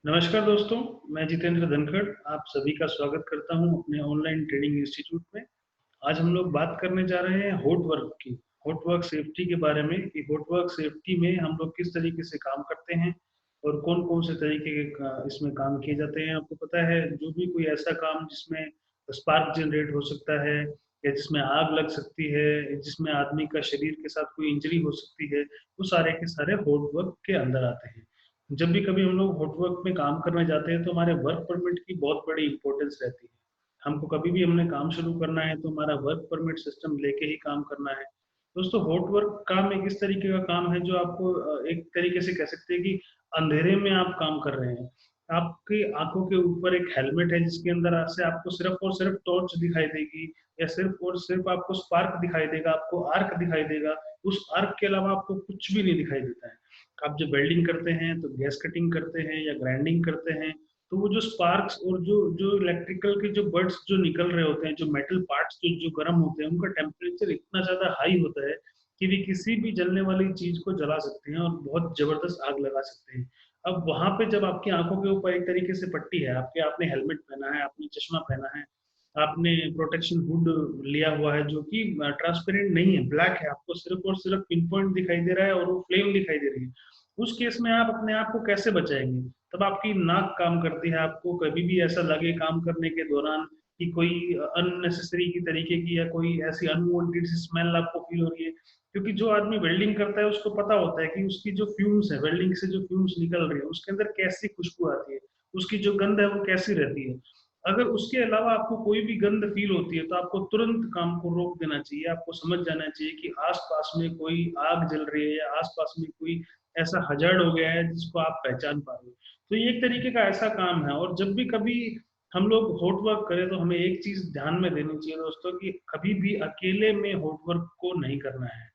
नमस्कार दोस्तों, मैं जितेंद्र धनखड़ आप सभी का स्वागत करता हूं अपने ऑनलाइन ट्रेडिंग इंस्टीट्यूट में। आज हम लोग बात करने जा रहे हैं हॉट वर्क की, हॉट वर्क सेफ्टी के बारे में कि हॉट वर्क सेफ्टी में हम लोग किस तरीके से काम करते हैं और कौन-कौन से तरीके के इसमें काम किए जाते हैं। आपको पता है जो भी कोई ऐसा काम जिसमें स्पार्क जनरेट हो सकता है या जिसमें आग लग सकती है, जिसमें आदमी का शरीर के साथ कोई इंजरी हो सकती है, वो सारे के सारे हॉट वर्क के अंदर आते हैं। जब भी कभी हम लोग हॉट वर्क में काम करने जाते हैं तो हमारे वर्क परमिट की बहुत बड़ी इंपॉर्टेंस रहती है। हमको कभी भी हमने काम शुरू करना है तो हमारा वर्क परमिट सिस्टम लेके ही काम करना है। दोस्तों हॉट वर्क काम एक इस तरीके का काम है जो आपको एक तरीके से कह सकते हैं कि अंधेरे में आप काम कर रहे हैं। आपकी आंखों के ऊपर एक हेलमेट है जिसके अंदर से आपको सिर्फ और सिर्फ टॉर्च दिखाई देगी या सिर्फ और सिर्फ आपको स्पार्क दिखाई देगा, आपको आर्क दिखाई देगा। उस आर्क के अलावा आपको कुछ भी नहीं दिखाई देता है। आप जब वेल्डिंग करते हैं तो गैस कटिंग करते हैं या ग्राइंडिंग करते हैं तो वो जो स्पार्क्स और जो जो इलेक्ट्रिकल के जो बर्ड्स जो निकल रहे होते हैं, जो मेटल पार्ट्स जो जो गर्म होते हैं, उनका टेम्परेचर इतना ज्यादा हाई होता है कि वे किसी भी जलने वाली चीज को जला सकते हैं और बहुत जबरदस्त आग लगा सकते हैं। अब वहां पे जब आपकी आंखों के ऊपर एक तरीके से पट्टी है, आपके आपने हेलमेट पहना है, आपने चश्मा पहना है, आपने प्रोटेक्शन हुड लिया हुआ है जो कि ट्रांसपेरेंट नहीं है, ब्लैक है, आपको सिर्फ और सिर्फ पिन पॉइंट दिखाई दे रहा है और वो फ्लेम दिखाई दे रही है। उस केस में आप अपने आप को कैसे बचाएंगे? तब आपकी नाक काम करती है। आपको कभी भी ऐसा लगे काम करने के दौरान कि कोई अननेसेसरी की तरीके की या कोई ऐसी अनवांटेड सी स्मेल आपको फील हो रही है, क्योंकि जो आदमी वेल्डिंग करता है उसको पता होता है कि उसकी जो फ्यूम्स है, वेल्डिंग से जो फ्यूम्स निकल रही है उसके अंदर कैसी खुशबू आती है, उसकी जो गंध है वो कैसी रहती है। अगर उसके अलावा आपको कोई भी गंध फील होती है तो आपको तुरंत काम को रोक देना चाहिए। आपको समझ जाना चाहिए कि आसपास में कोई आग जल रही है या आसपास में कोई ऐसा हजार्ड हो गया है जिसको आप पहचान पा रहे हो। तो ये एक तरीके का ऐसा काम है। और जब भी कभी हम लोग हॉट वर्क करें तो हमें एक चीज ध्यान में देनी चाहिए दोस्तों कि कभी भी अकेले में हॉट वर्क को नहीं करना है।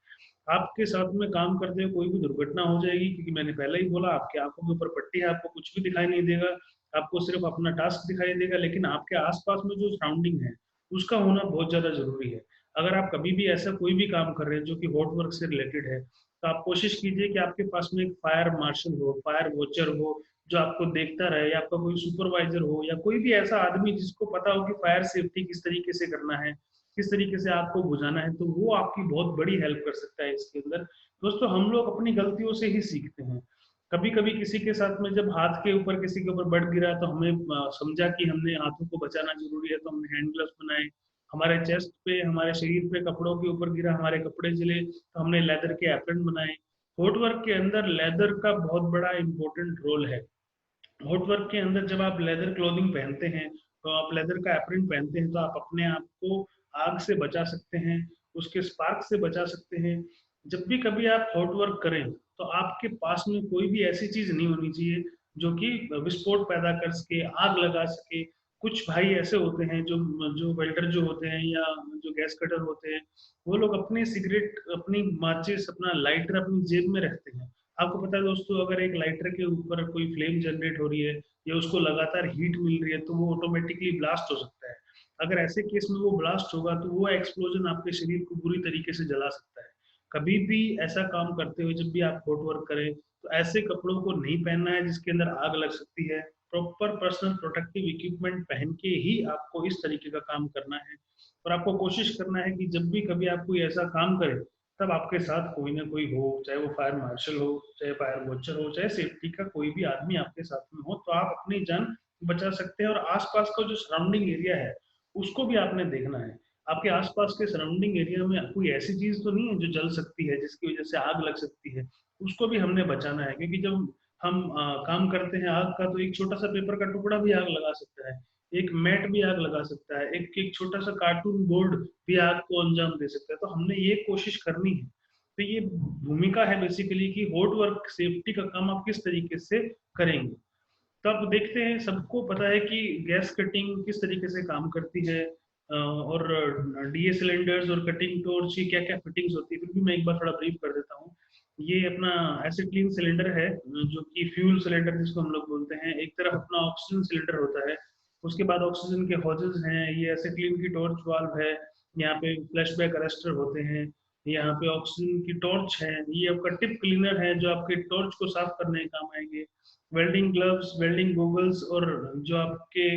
आपके साथ में काम करते हुए कोई भी दुर्घटना हो जाएगी, क्योंकि मैंने पहले ही बोला आपकी आंखों के ऊपर पट्टी है, आपको कुछ भी दिखाई नहीं देगा, आपको सिर्फ अपना टास्क दिखाई देगा, लेकिन आपके आसपास में जो सराउंडिंग है उसका होना बहुत ज्यादा जरूरी है। अगर आप कभी भी ऐसा कोई भी काम कर रहे हैं जो कि हॉट वर्क से रिलेटेड है तो आप कोशिश कीजिए कि आपके पास में एक फायर मार्शल हो, फायर वॉचर हो, जो आपको देखता रहे, या आपका कोई सुपरवाइजर हो या कोई भी ऐसा आदमी जिसको पता हो कि फायर सेफ्टी किस तरीके से करना है, किस तरीके से आपको बुझाना है, तो वो आपकी बहुत बड़ी हेल्प कर सकता है इसके अंदर। दोस्तों हम लोग अपनी गलतियों से ही सीखते हैं। कभी कभी किसी के साथ में जब हाथ के ऊपर किसी के ऊपर बर्ड गिरा तो हमें समझा कि हमने हाथों को बचाना जरूरी है तो हमने हैंड ग्लव्स बनाए। हमारे चेस्ट पे, हमारे शरीर पे कपड़ों के ऊपर गिरा, हमारे कपड़े जले तो हमने लेदर के एप्रन बनाए। फुट वर्क के अंदर लेदर का बहुत बड़ा इंपॉर्टेंट रोल है। हॉट वर्क के अंदर जब आप लेदर क्लोथिंग पहनते हैं, तो आप लेदर का एप्रन पहनते हैं तो आप अपने आप को आग से बचा सकते हैं, उसके स्पार्क से बचा सकते हैं। जब भी कभी आप हॉट वर्क करें तो आपके पास में कोई भी ऐसी चीज नहीं होनी चाहिए जो कि विस्फोट पैदा कर सके, आग लगा सके। कुछ भाई ऐसे होते हैं जो जो वेल्डर जो होते हैं या जो गैस कटर होते हैं, वो लोग अपनी सिगरेट, अपनी माचिस, अपना लाइटर अपनी जेब में रखते हैं। आपको पता है दोस्तों, अगर एक लाइटर के ऊपर कोई फ्लेम जनरेट हो रही है या उसको लगातार हीट मिल रही है तो वो ऑटोमेटिकली ब्लास्ट हो सकता है। अगर ऐसे केस में वो ब्लास्ट होगा तो वो एक्सप्लोजन आपके शरीर को बुरी तरीके से जला सकता है। कभी भी ऐसा काम करते हुए जब भी आप हॉट वर्क करें तो ऐसे कपड़ों को नहीं पहनना है जिसके अंदर आग लग सकती है। प्रॉपर पर्सनल प्रोटेक्टिव इक्विपमेंट पहन के ही आपको इस तरीके का काम करना है। और आपको कोशिश करना है कि जब भी कभी आप कोई ऐसा काम करें तब आपके साथ कोई ना कोई हो, चाहे वो फायर मार्शल हो, चाहे फायर वॉचर हो, चाहे सेफ्टी का कोई भी आदमी आपके साथ में हो, तो आप अपनी जान बचा सकते हैं। और आसपास का जो सराउंडिंग एरिया है उसको भी आपने देखना है। आपके आसपास के सराउंडिंग एरिया में कोई ऐसी चीज तो नहीं है जो जल सकती है, जिसकी वजह से आग लग सकती है, उसको भी हमने बचाना है। क्योंकि जब हम काम करते हैं आग का, तो एक छोटा सा पेपर का टुकड़ा भी आग लगा सकता है, एक मैट भी आग लगा सकता है, एक एक छोटा सा कार्टून बोर्ड भी आग को अंजाम दे सकता है। तो हमने ये कोशिश करनी है। तो ये भूमिका है बेसिकली कि हॉट वर्क सेफ्टी का काम आप किस तरीके से करेंगे। तो आप देखते हैं, सबको पता है कि गैस कटिंग किस तरीके से काम करती है, और डीए सिलेंडर्स और कटिंग टॉर्च की क्या क्या फिटिंग्स होती है। फिर भी मैं एक बार थोड़ा ब्रीफ कर देता हूँ। ये अपना एसिटिलीन सिलेंडर है, जो कि फ्यूल सिलेंडर जिसको हम लोग बोलते हैं। एक तरफ अपना ऑक्सीजन सिलेंडर होता है, उसके बाद ऑक्सीजन के हॉजेस हैं, ये एसिटिलीन की टॉर्च वाल्व है, यहाँ पे फ्लैशबैक अरेस्टर होते हैं, यहाँ पे ऑक्सीजन की टॉर्च है, ये आपका टिप क्लीनर है जो आपके टॉर्च को साफ करने के काम आएंगे। वेल्डिंग ग्लव्स, वेल्डिंग गॉगल्स और जो आपके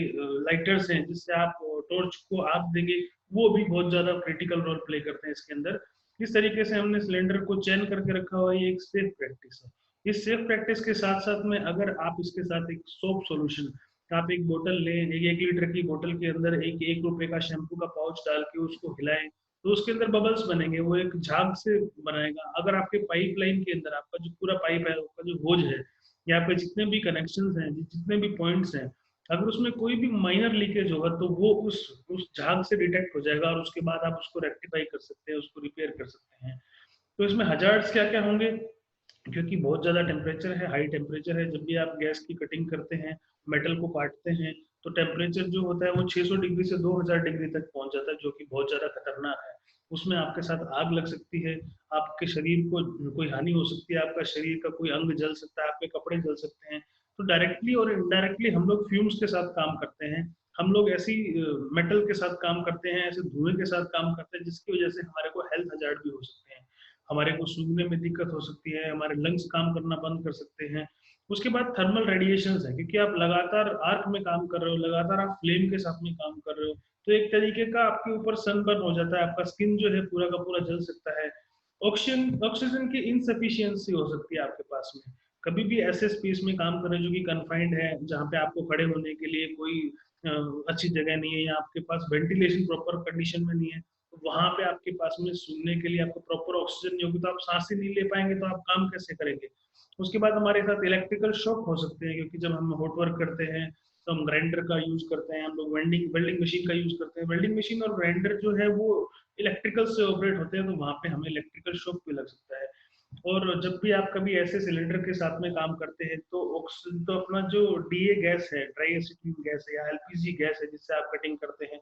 लाइटर्स हैं जिससे आप टॉर्च को आग देंगे, वो भी बहुत ज्यादा क्रिटिकल रोल प्ले करते हैं इसके अंदर। इस तरीके से हमने सिलेंडर को चेन करके रखा हुआ है, ये एक सेफ प्रैक्टिस है। इस सेफ प्रैक्टिस के साथ साथ में अगर आप इसके साथ एक सोप सॉल्यूशन, आप एक बोतल लें, एक लीटर की बोतल के अंदर एक रुपए का शैम्पू का पाउच डाल के उसको हिलाएं, तो उसके अंदर बबल्स बनेंगे, वो एक झाग से बनाएगा। अगर आपके पाइपलाइन के अंदर आपका जो पूरा पाइप है, आपका जो होज है, या पे जितने भी कनेक्शंस हैं, जितने भी पॉइंट्स हैं, अगर उसमें कोई भी माइनर लीकेज होगा तो वो उस झाग से डिटेक्ट हो जाएगा और उसके बाद आप उसको रेक्टिफाई कर सकते हैं, उसको रिपेयर कर सकते हैं। तो इसमें हजार्ड्स क्या क्या होंगे, क्योंकि बहुत ज़्यादा टेम्परेचर है, हाई टेम्परेचर है। जब भी आप गैस की कटिंग करते हैं, मेटल को काटते हैं, तो टेम्परेचर जो होता है वो 600 डिग्री से 2000 डिग्री तक पहुंच जाता है, जो कि बहुत ज़्यादा खतरनाक है। उसमें आपके साथ आग लग सकती है, आपके शरीर को कोई हानि हो सकती है, आपका शरीर का कोई अंग जल सकता है, आपके कपड़े जल सकते हैं। तो डायरेक्टली और इनडायरेक्टली हम लोग फ्यूम्स के साथ काम करते हैं, हम लोग ऐसी मेटल के साथ काम करते हैं, ऐसे धुएं के साथ काम करते हैं, जिसकी वजह से हमारे को हेल्थ हजार्ड भी हो सकते हैं, हमारे को सूंघने में दिक्कत हो सकती है, हमारे लंग्स काम करना बंद कर सकते हैं। उसके बाद थर्मल रेडिएशन है, क्योंकि आप लगातार आर्क में काम कर रहे हो, लगातार आप फ्लेम के साथ में काम कर रहे हो, तो एक तरीके का आपके ऊपर सनबर्न हो जाता है, आपका स्किन जो है पूरा का पूरा जल सकता है। ऑक्सीजन ऑक्सीजन की इनसफिशियंसी हो सकती है आपके पास में। कभी भी ऐसे स्पेस में काम करें जो कि कन्फाइंड है, जहाँ पे आपको खड़े होने के लिए कोई अच्छी जगह नहीं है, या आपके पास वेंटिलेशन प्रॉपर कंडीशन में नहीं है, तो वहां पे आपके पास में सूंघने के लिए आपको प्रॉपर ऑक्सीजन नहीं होगी, तो आप सांस ही नहीं ले पाएंगे, तो आप काम कैसे करेंगे। उसके बाद हमारे साथ इलेक्ट्रिकल शॉक हो सकते हैं, क्योंकि जब हम हॉट वर्क करते हैं तो हम ग्राइंडर का यूज करते हैं, हम लोग वेल्डिंग वेल्डिंग मशीन का यूज करते हैं। वेल्डिंग मशीन और ग्राइंडर जो है वो इलेक्ट्रिकल से ऑपरेट होते हैं, तो वहां पे हमें इलेक्ट्रिकल शॉक भी लग सकता है। और जब भी आप कभी ऐसे सिलेंडर के साथ में काम करते हैं, तो ऑक्सीजन, तो अपना जो डीए गैस है, ड्राई एसिटिक गैस है, या एलपीजी गैस है जिससे आप कटिंग करते हैं,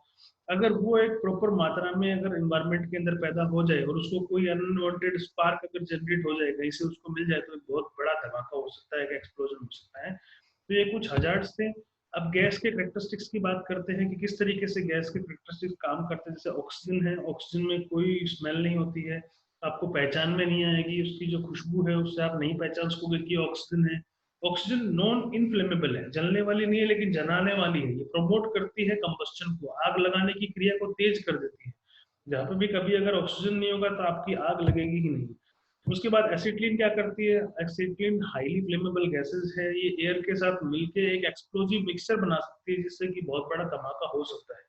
अगर वो एक प्रॉपर मात्रा में अगर एनवायरनमेंट के अंदर पैदा हो जाए और उसको कोई अनवांटेड स्पार्क अगर जनरेट हो जाए, कहीं से उसको मिल जाए, तो एक बहुत बड़ा धमाका हो सकता है, एक एक्सप्लोजन हो सकता है। तो ये कुछ हजार्ड्स थे। अब गैस के करेक्टरिस्टिक्स की बात करते हैं कि किस तरीके से गैस के करेक्टरिस्टिक्स काम करते हैं। जैसे ऑक्सीजन है, ऑक्सीजन में कोई स्मेल नहीं होती है, आपको पहचान में नहीं आएगी, उसकी जो खुशबू है उससे आप नहीं पहचान सकोगे कि ऑक्सीजन है। ऑक्सीजन नॉन इनफ्लेमेबल है, जलने वाली नहीं है लेकिन जलाने वाली है, ये प्रमोट करती है कंबस्टन को, आग लगाने की क्रिया को तेज कर देती है। जहां पे भी कभी अगर ऑक्सीजन नहीं होगा तो आपकी आग लगेगी ही नहीं। उसके बाद एसिटिलीन क्या करती है, एसिटिलीन हाईली फ्लेमेबल गैसेस है, ये एयर के साथ मिलके एक एक्सप्लोजिव मिक्सचर बना सकती है, जिससे कि बहुत बड़ा धमाका हो सकता है।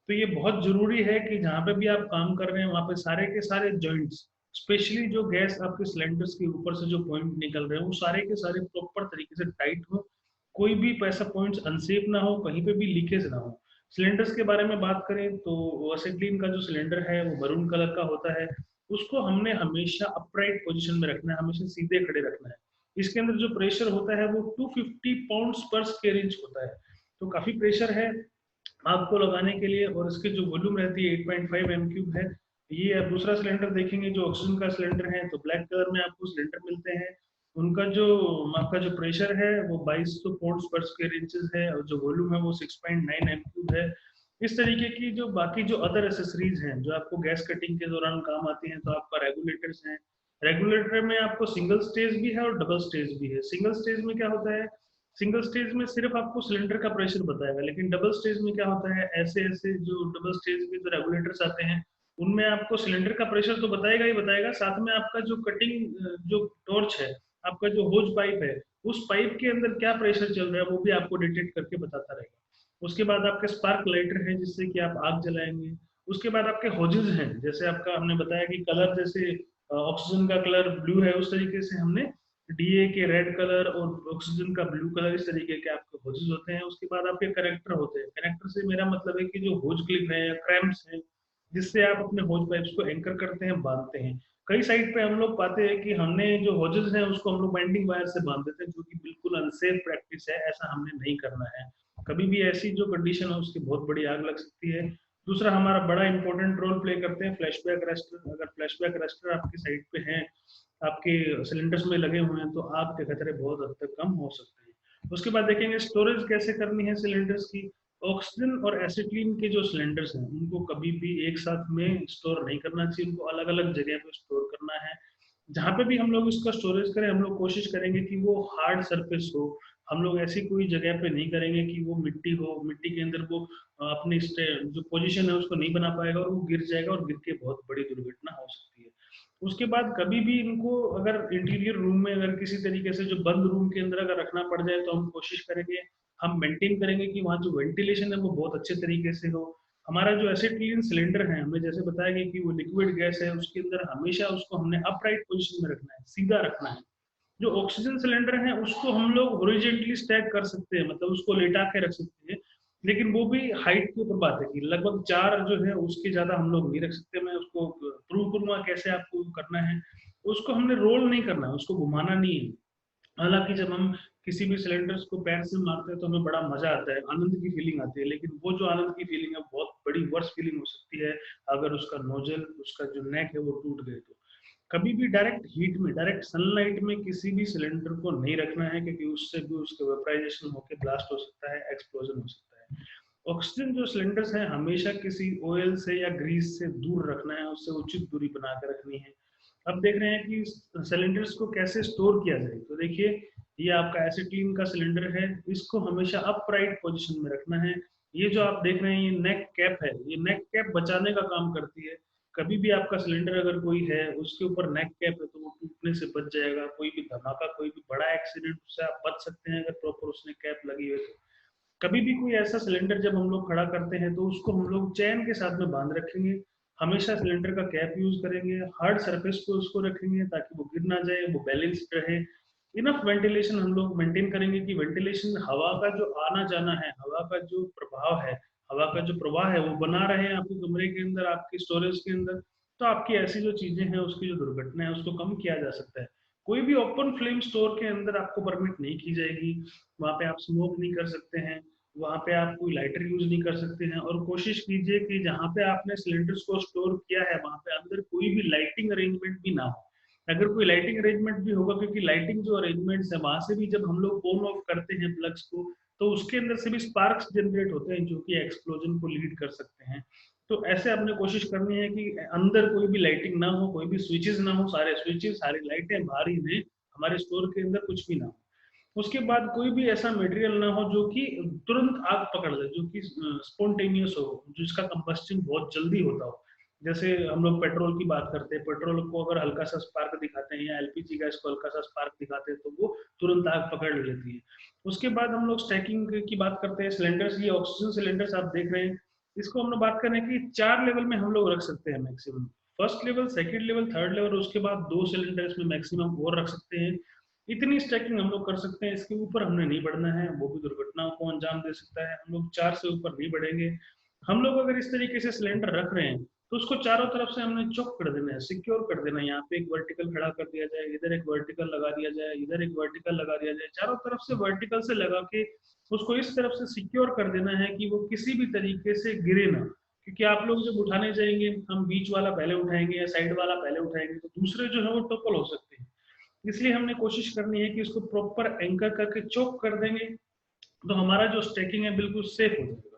तो ये बहुत जरूरी है कि जहाँ पे भी आप काम कर रहे हैं, वहां पे सारे के सारे जॉइंट्स, स्पेशली जो गैस आपके सिलेंडर्स के ऊपर से जो पॉइंट निकल रहे हैं, वो सारे के सारे प्रॉपर तरीके से टाइट हो, कोई भी ऐसा पॉइंट अनसेफ ना हो, कहीं पे भी लीकेज ना हो। सिलेंडर्स के बारे में बात करें तो एसिटिलीन का जो सिलेंडर है वो मरून कलर का होता है, उसको हमने हमेशा अपराइट पोजीशन में रखना है, हमेशा सीधे खड़े रखना है। इसके अंदर जो प्रेशर होता है वो 250 पाउंड्स पर स्क्वायर इंच होता है, तो काफी प्रेशर है आग को लगाने के लिए। और इसकी जो वॉल्यूम रहती है 8.5 एम क्यूब है। ये आप दूसरा सिलेंडर देखेंगे जो ऑक्सीजन का सिलेंडर है, तो ब्लैक कलर में आपको सिलेंडर मिलते हैं, उनका जो आपका जो प्रेशर है वो 2200 पाउंड्स पर स्क्वायर इंचेस है, और जो वॉल्यूम है वो 6.9 एम क्यूब है। इस तरीके की जो बाकी जो अदर एसेसरीज हैं जो आपको गैस कटिंग के दौरान काम आती हैं, तो आपका रेगुलेटर्स हैं। रेगुलेटर में आपको सिंगल स्टेज भी है और डबल स्टेज भी है। सिंगल स्टेज में क्या होता है, सिंगल स्टेज में सिर्फ आपको सिलेंडर का प्रेशर बताएगा, लेकिन डबल स्टेज में क्या होता है, ऐसे ऐसे जो डबल स्टेज में जो रेगुलेटर्स आते हैं, उनमें आपको सिलेंडर का प्रेशर तो बताएगा ही बताएगा, साथ में आपका जो कटिंग जो टॉर्च है, आपका जो होज पाइप है, उस पाइप के अंदर क्या प्रेशर चल रहा है वो भी आपको डिटेक्ट करके बताता रहेगा। उसके बाद आपके स्पार्क लाइटर है जिससे कि आप आग जलाएंगे। उसके बाद आपके होजेस हैं, जैसे आपका हमने बताया कि कलर, जैसे ऑक्सीजन का कलर ब्लू है, उस तरीके से हमने डीए के रेड कलर और ऑक्सीजन का ब्लू कलर, इस तरीके के आपके होजेस होते हैं। उसके बाद आपके कनेक्टर होते हैं। कनेक्टर से मेरा मतलब है कि जो होज क्लिप है या क्रैम्प्स है, जिससे आप अपने होज पाइप्स को एंकर करते हैं, बांधते हैं। कई साइड पे हम लोग पाते हैं कि हमने जो होजेस हैं उसको हम लोग बाइंडिंग वायर से बांध देते हैं, जो कि बिल्कुल अनसेफ प्रैक्टिस है, ऐसा हमने नहीं करना है। कभी भी ऐसी जो कंडीशन है उसकी बहुत बड़ी आग लग सकती है। दूसरा हमारा बड़ा इंपॉर्टेंट रोल प्ले करते हैं फ्लैशबैक अरेस्टर। अगर फ्लैशबैक अरेस्टर आपकी साइड पे हैं, आपके सिलेंडर्स में लगे हुए हैं, तो आग के खतरे बहुत हद तक कम हो सकते हैं। उसके बाद देखेंगे स्टोरेज कैसे करनी है सिलेंडर्स की। ऑक्सीजन और एसिटिलीन के जो सिलेंडर्स हैं उनको कभी भी एक साथ में स्टोर नहीं करना चाहिए, उनको अलग अलग जगह पे स्टोर करना है। जहाँ पे भी हम लोग इसका स्टोरेज करें, हम लोग कोशिश करेंगे कि वो हार्ड सरफेस हो, हम लोग ऐसी कोई जगह पे नहीं करेंगे कि वो मिट्टी हो, मिट्टी के अंदर वो अपनी जो पोजीशन है उसको नहीं बना पाएगा और वो गिर जाएगा और गिर के बहुत बड़ी दुर्घटना हो सकती है। उसके बाद कभी भी इनको अगर इंटीरियर रूम में अगर किसी तरीके से जो बंद रूम के अंदर अगर रखना पड़ जाए तो हम कोशिश करेंगे, हम मेंटेन करेंगे कि वहाँ जो वेंटिलेशन है वो बहुत अच्छे तरीके से हो। हमारा जो एसिटिलीन सिलेंडर है, हमें जैसे बताया गया कि वो लिक्विड गैस है, उसके अंदर हमेशा उसको हमने अपराइट पोजीशन में रखना है, सीधा रखना है। जो ऑक्सीजन सिलेंडर है उसको हम लोग हॉरिजॉन्टली स्टैक कर सकते हैं, मतलब उसको लेटा के रख सकते हैं, लेकिन वो भी हाइट के ऊपर बात है कि लगभग 4 जो है उसके ज्यादा हम लोग नहीं रख सकते। मैं उसको प्रूव करूंगा कैसे आपको करना है। उसको हमने रोल नहीं करना है, उसको घुमाना नहीं है। हालांकि जब हम किसी भी सिलेंडर्स को पैर से मारते हैं तो हमें बड़ा मजा आता है, आनंद की फीलिंग आती है, लेकिन वो जो आनंद की फीलिंग है बहुत बड़ी वर्स फीलिंग हो सकती है अगर उसका नोजल, उसका जो नेक है वो टूट गए तो। कभी भी डायरेक्ट हीट में, डायरेक्ट सनलाइट में किसी भी सिलेंडर को नहीं रखना है, क्योंकि उससे भी उसका वेपराइजेशन होकर ब्लास्ट हो सकता है, एक्सप्लोजन हो सकता है। ऑक्सीजन जो सिलेंडर्स हैं हमेशा किसी ऑयल से या ग्रीस से दूर रखना है, उससे उचित दूरी बना कर रखनी है। अब देख रहे हैं कि सिलेंडर्स को कैसे स्टोर किया जाए, तो देखिए ये आपका एसिटिलीन का सिलेंडर है, इसको हमेशा अपराइट पोजीशन में रखना है। ये जो आप देख रहे हैं ये नेक कैप है, ये नेक कैप बचाने का काम करती है। कभी भी आपका सिलेंडर अगर कोई है उसके ऊपर नेक कैप है तो वो टूटने से बच जाएगा, कोई भी धमाका, कोई भी बड़ा एक्सीडेंट उससे आप बच सकते हैं अगर प्रॉपर उसने कैप लगी हुई है तो। कभी भी कोई ऐसा सिलेंडर जब हम लोग खड़ा करते हैं तो उसको हम लोग चैन के साथ में बांध रखेंगे। हमेशा सिलेंडर का कैप यूज करेंगे, हार्ड सरफेस पे उसको रखेंगे ताकि वो गिर ना जाए, वो बैलेंस्ड रहे। इनफ वेंटिलेशन हम लोग मेंटेन करेंगे कि वेंटिलेशन, हवा का जो आना जाना है, हवा का जो प्रभाव है, हवा का जो प्रवाह है वो बना रहे आपके कमरे के अंदर, आपके स्टोरेज के अंदर। तो आपकी ऐसी जो चीजें हैं उसकी जो दुर्घटना है उसको कम किया जा सकता है। कोई भी ओपन फ्लेम स्टोर के अंदर आपको परमिट नहीं की जाएगी, वहां पे आप स्मोक नहीं कर सकते हैं, वहां पे आप कोई लाइटर यूज नहीं कर सकते हैं। और कोशिश कीजिए कि जहां पे आपने सिलेंडर्स को स्टोर किया है वहां पे अंदर कोई भी लाइटिंग अरेंजमेंट भी ना हो। अगर कोई लाइटिंग अरेंजमेंट भी होगा, क्योंकि लाइटिंग जो अरेंजमेंट्स है वहां से भी जब हम लोग ऑन ऑफ करते हैं प्लग्स को तो उसके अंदर से भी स्पार्क्स जनरेट होते हैं जो कि एक्सप्लोजन को लीड कर सकते हैं। तो ऐसे आपने कोशिश करनी है कि अंदर कोई भी लाइटिंग ना हो, कोई भी स्विचेस ना हो, सारे स्विचेस सारी लाइटें बाहर ही रहे, हमारे स्टोर के अंदर कुछ भी ना हो। उसके बाद कोई भी ऐसा मटेरियल ना हो जो कि तुरंत आग पकड़ ले, जो कि स्पॉन्टेनियस हो, जिसका कंबस्शन बहुत जल्दी होता हो। जैसे हम लोग पेट्रोल की बात करते हैं, पेट्रोल को अगर हल्का सा स्पार्क दिखाते हैं या एलपीजी गैस को हल्का सा स्पार्क दिखाते हैं तो वो तुरंत आग पकड़ लेती है। उसके बाद हम लोग स्टैकिंग की बात करते हैं सिलेंडर्स, ये ऑक्सीजन सिलेंडर्स आप देख रहे हैं, इसको हम लोग बात करें कि 4 लेवल में हम लोग रख सकते हैं maximum. First level, second level, third level, उसके बाद 2 सिलेंडर इसमें मैक्सिमम और रख सकते हैं। इतनी स्टैकिंग हम लोग कर सकते हैं, इसके ऊपर हमने नहीं बढ़ना है, वो भी दुर्घटनाओं को अंजाम दे सकता है। हम लोग 4 से ऊपर नहीं बढ़ेंगे। हम लोग अगर इस तरीके से सिलेंडर रख रहे हैं तो उसको चारों तरफ से हमने चौक कर देना है, सिक्योर कर देना है। यहाँ पे एक वर्टिकल खड़ा कर दिया जाए, इधर एक वर्टिकल लगा दिया जाए, इधर एक वर्टिकल लगा दिया जाए, चारों तरफ से वर्टिकल से लगा के उसको इस तरफ से सिक्योर कर देना है कि वो किसी भी तरीके से गिरे ना। क्योंकि आप लोग जब उठाने जाएंगे, हम बीच वाला पहले उठाएंगे या साइड वाला पहले उठाएंगे तो दूसरे जो है वो टोपल हो सकते हैं। इसलिए हमने कोशिश करनी है कि इसको प्रॉपर एंकर करके चोक कर देंगे तो हमारा जो स्टैकिंग है बिल्कुल सेफ हो जाएगा।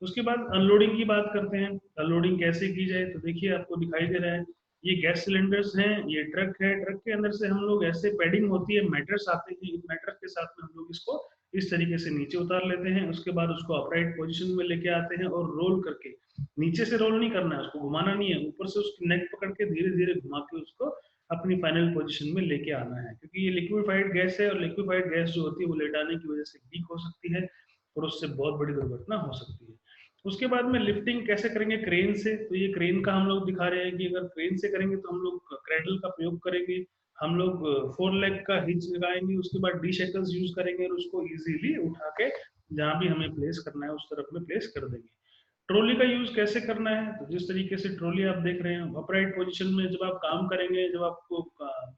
उसके बाद अनलोडिंग की बात करते हैं, अनलोडिंग कैसे की जाए, तो देखिए आपको दिखाई दे रहा है ये गैस सिलेंडर्स हैं, ये ट्रक है, ट्रक के अंदर से हम लोग ऐसे पैडिंग होती है, मैटर्स आते हैं, इन मैटर्स के साथ में हम लोग इसको इस तरीके से नीचे उतार लेते हैं। उसके बाद उसको अपराइट पोजीशन में लेके आते हैं और रोल करके, नीचे से रोल नहीं करना है, उसको घुमाना नहीं है, ऊपर से उसकी नेक पकड़ के धीरे धीरे घुमा के उसको अपनी फाइनल पोजीशन में लेके आना है। क्योंकि ये लिक्विफाइड गैस है और लिक्विफाइड गैस जो होती है वो लेटाने की वजह से लीक हो सकती है और उससे बहुत बड़ी दुर्घटना हो सकती है। उसके बाद में लिफ्टिंग कैसे करेंगे, क्रेन से। तो ये क्रेन का हम लोग दिखा रहे हैं कि अगर क्रेन से करेंगे तो हम लोग क्रेडल का प्रयोग करेंगे, हम लोग 4 लेग का हिच लगाएंगे, उसके बाद डी शेकल्स यूज करेंगे और उसको इजीली उठा के जहां भी हमें प्लेस करना है उस तरफ में प्लेस कर देंगे। ट्रॉली का यूज कैसे करना है, तो जिस तरीके से ट्रॉली आप देख रहे हैं अपराइट पोजीशन में जब आप काम करेंगे, जब आपको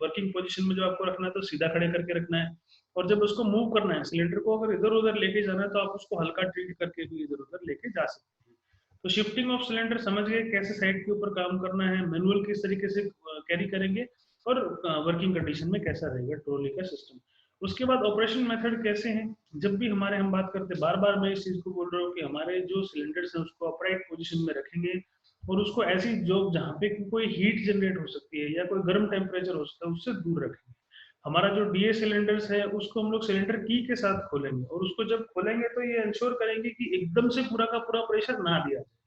वर्किंग पोजीशन में जब आपको रखना है तो सीधा खड़े करके रखना है। और जब उसको मूव करना है, सिलेंडर को अगर इधर उधर लेके जाना है तो आप उसको हल्का टिल्ट करके भी इधर उधर लेके जा सकते हैं। तो शिफ्टिंग ऑफ सिलेंडर समझ गए कैसे साइड के ऊपर काम करना है, मैनुअल किस तरीके से कैरी करेंगे और वर्किंग कंडीशन में कैसा रहेगा ट्रॉली का सिस्टम। उसके बाद ऑपरेशन मेथड कैसे हैं, जब भी हमारे हम बात करते हैं, बार बार मैं इस चीज को बोल रहा हूँ कि हमारे जो सिलेंडर्स हैं उसको अपराइट पोजीशन में रखेंगे और उसको ऐसी जो जहाँ पे कोई हीट जनरेट हो सकती है या कोई गर्म टेम्परेचर हो सकता है उससे दूर रखेंगे। हमारा जो डीए सिलेंडर्स है उसको हम लोग सिलेंडर की के साथ खोलेंगे, और उसको जब खोलेंगे तो ये इंश्योर करेंगे कि एकदम से पूरा का पूरा प्रेशर ना दिया जाए।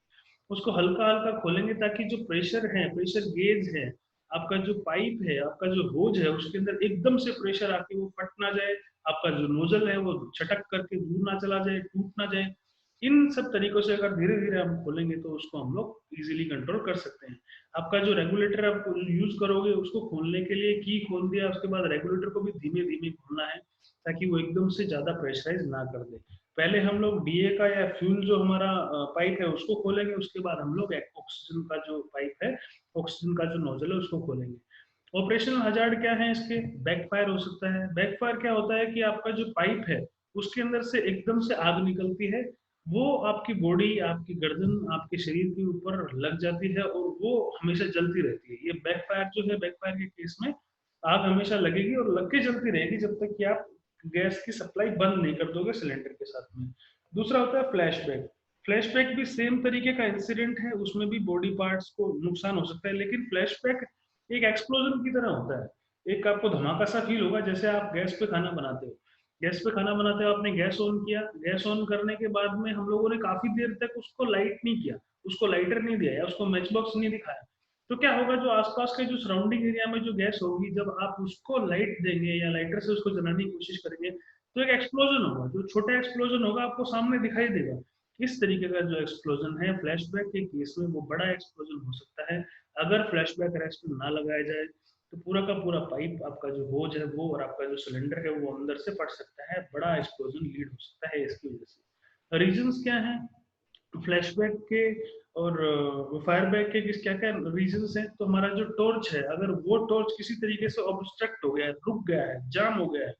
उसको हल्का हल्का खोलेंगे ताकि जो प्रेशर है, प्रेशर गेज है, आपका जो पाइप है, आपका जो होज है, उसके अंदर एकदम से प्रेशर आके वो फट ना जाए, आपका जो नोजल है वो छटक करके दूर ना चला जाए, टूट ना जाए। इन सब तरीकों से अगर धीरे धीरे हम खोलेंगे तो उसको हम लोग इजीली कंट्रोल कर सकते हैं। आपका जो रेगुलेटर आप यूज करोगे उसको खोलने के लिए की खोल दिया, उसके बाद रेगुलेटर को भी धीमे धीमे खोलना है ताकि वो एकदम से ज्यादा प्रेशराइज ना कर दे। पहले हम लोग डीए का या फ्यूल जो हमारा पाइप है उसको खोलेंगे, उसके बाद हम लोग ऑक्सीजन का जो पाइप है, ऑक्सीजन का जो नोजल है उसको खोलेंगे। ऑपरेशनल हजार्ड क्या है इसके? बैकफायर हो सकता है। बैकफायर क्या होता है कि आपका जो पाइप है उसके अंदर से एकदम से आग निकलती है, वो आपकी बॉडी, आपकी गर्दन, आपके शरीर के ऊपर लग जाती है और वो हमेशा जलती रहती है। ये बैकफायर जो है, बैकफायर के केस में आग हमेशा लगेगी और लग के जलती रहेगी जब तक कि आप गैस की सप्लाई बंद नहीं कर दोगे सिलेंडर के साथ में। दूसरा होता है फ्लैशबैक। फ्लैशबैक भी सेम तरीके का इंसिडेंट है, उसमें भी बॉडी पार्ट्स को नुकसान हो सकता है, लेकिन फ्लैशबैक एक एक्सप्लोजन की तरह होता है। एक आपको धमाका सा फील होगा जैसे आप गैस पे खाना बनाते हो। गैस पे खाना बनाते हो, आपने गैस ऑन किया, गैस ऑन करने के बाद में हम लोगों ने काफी देर तक उसको लाइट नहीं किया, उसको लाइटर नहीं दिया या उसको मैच बॉक्स नहीं दिखाया, तो क्या होगा, जो आसपास के जो सराउंडिंग एरिया में जो गैस होगी, जब आप उसको लाइट देंगे या लाइटर से उसको जलाने की कोशिश करेंगे तो एक एक्सप्लोजन होगा, जो छोटा एक्सप्लोजन होगा आपको सामने दिखाई देगा। इस तरीके का जो एक्सप्लोजन है फ्लैशबैक के केस में, वो बड़ा एक्सप्लोजन हो सकता है। अगर फ्लैशबैक अरेस्टर ना लगाया जाए तो पूरा का पूरा पाइप, आपका जो होज है वो और आपका जो सिलेंडर है वो अंदर से फट सकता है, बड़ा एक्सप्लोजन लीड हो सकता है इसकी वजह से। रीजंस क्या हैं फ्लैशबैक के और फायर बैक के, किस क्या क्या रीजंस हैं? तो हमारा जो टॉर्च है, अगर वो टॉर्च किसी तरीके से ऑब्स्ट्रक्ट हो गया है, रुक गया है, जाम हो गया है,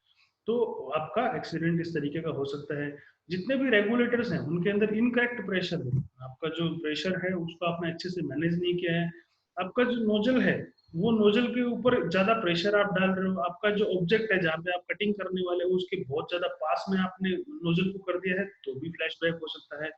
तो आपका एक्सीडेंट इस तरीके का हो सकता है। जितने भी रेगुलेटर्स हैं उनके अंदर इनकरेक्ट प्रेशर है, आपका जो प्रेशर है उसको आपने अच्छे से मैनेज नहीं किया है। आपका जो नोजल है, वो नोजल के ऊपर ज्यादा प्रेशर आप डाल रहे हो, आपका जो ऑब्जेक्ट है जहाँ पे आप कटिंग करने वाले हो उसके बहुत ज्यादा पास में आपने नोजल को कर दिया है, तो भी फ्लैशबैक हो सकता है।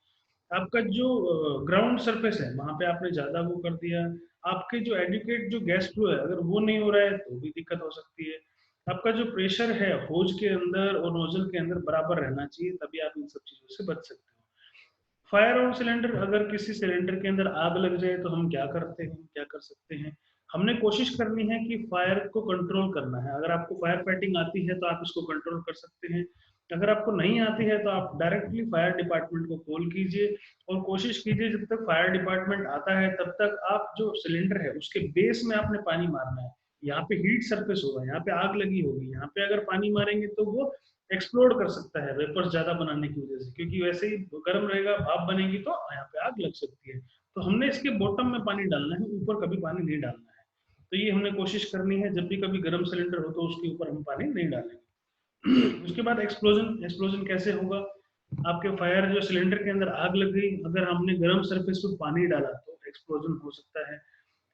आपका जो ग्राउंड सरफेस है वहां पे आपने ज्यादा वो कर दिया, आपके जो एडिक्वेट जो गैस फ्लो है अगर वो नहीं हो रहा है तो भी दिक्कत हो सकती है। आपका जो प्रेशर है होज के अंदर और नोजल के अंदर बराबर रहना चाहिए, तभी आप इन सब चीजों से बच सकते हो। फायर और सिलेंडर, अगर किसी सिलेंडर के अंदर आग लग जाए तो हम क्या करते हैं, क्या कर सकते हैं? हमने कोशिश करनी है कि फायर को कंट्रोल करना है। अगर आपको फायर फाइटिंग आती है तो आप इसको कंट्रोल कर सकते हैं। अगर आपको नहीं आती है तो आप डायरेक्टली फायर डिपार्टमेंट को कॉल कीजिए और कोशिश कीजिए जब तक फायर डिपार्टमेंट आता है तब तक आप जो सिलेंडर है उसके बेस में आपने पानी मारना है। यहाँ पे हीट सरफेस होगा, यहाँ पे आग लगी होगी, यहाँ पे अगर पानी मारेंगे तो वो एक्सप्लोड कर सकता है वेपर्स ज्यादा बनाने की वजह से, क्योंकि वैसे ही गर्म रहेगा, भाप बनेगी तो यहाँ पे आग लग सकती है। तो हमने इसके बॉटम में पानी डालना है, ऊपर कभी पानी नहीं डालना है। तो ये हमने कोशिश करनी है, जब भी कभी गर्म सिलेंडर हो तो उसके ऊपर हम पानी नहीं डालेंगे। उसके बाद एक्सप्लोजन, एक्सप्लोजन कैसे होगा? आपके फायर जो सिलेंडर के अंदर आग लग गई, अगर हमने गर्म सरफेस पे पानी डाला तो एक्सप्लोजन हो सकता है।